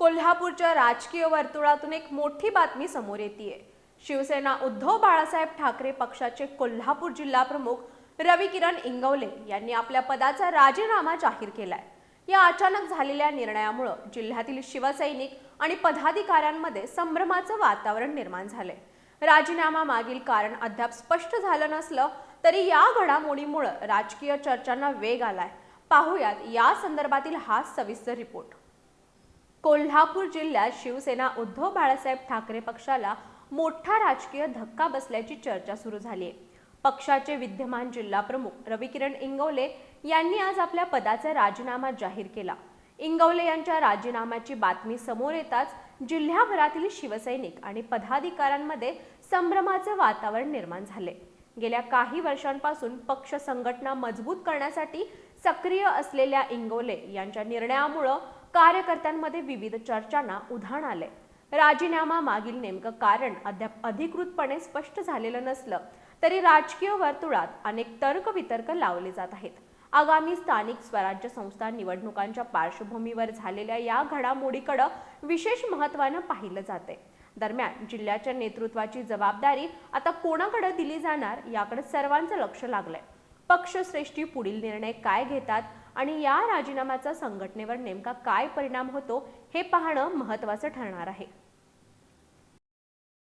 कोल्हापूरच्या राजकीय वर्तुळातून एक मोठी बातमी समोर येतेय। शिवसेना उद्धव बाळासाहेब ठाकरे पक्षाचे कोल्हापूर जिल्हा प्रमुख रविकिरण इंगवले यांनी आपल्या पदाचा राजीनामा जाहीर केलाय। या अचानक झालेल्या निर्णयामुळे जिल्ह्यातील शिवसैनिक आणि पदाधिकाऱ्यांमध्ये संभ्रमाचं वातावरण निर्माण झालंय। राजीनामा मागील कारण अद्याप स्पष्ट झालं नसलं तरी या घडामोडीमुळे राजकीय चर्चांना वेग आलाय। पाहूयात या संदर्भातील हा सविस्तर रिपोर्ट। कोल्हापूर जिल्ह्यात शिवसेना उद्धव बाळासाहेब ठाकरे पक्षाला मोठा राजकीय धक्का बसल्याची चर्चा सुरू झाली आहे। पक्षाचे विद्यमान जिल्हा प्रमुख रविकिरण इंगवले यांनी आज आपल्या पदाचा राजीनामा जाहीर केला। इंगवले यांच्या राजीनाम्याची बातमी समोर येताच जिल्ह्याभरातील शिवसैनिक आणि पदाधिकाऱ्यांमध्ये संभ्रमाचे वातावरण निर्माण झाले। गेल्या काही वर्षांपासून पक्ष संघटना मजबूत करण्यासाठी सक्रिय असलेल्या इंगवले यांच्या निर्णयामुळे कार्यकर्त्यांमध्ये विविध चर्चांना उधाण आले। राजीनामा मागील नेमकं कारण अद्याप अधिकृतपणे स्पष्ट झालेलं नसलं तरी राजकीय वर्तुळात अनेक तर्कवितर्क लावले जात आहेत। आगामी स्थानिक स्वराज्य संस्था निवडणुकांच्या पार्श्वभूमीवर झालेल्या या घडामोडीकडे विशेष महत्त्वाने पाहिलं जाते। दरम्यान जिल्ह्याच्या नेतृत्वाची जबाबदारी आता कोणाकडे दिली जाणार याकडे सर्वांचं लक्ष लागलंय। पक्षश्रेष्ठी पुढील निर्णय काय घेतात आणि या राजीनाम्याचा संघटनेवर नेमका काय परिणाम होतो हे पाहणं महत्त्वाचं ठरणार आहे।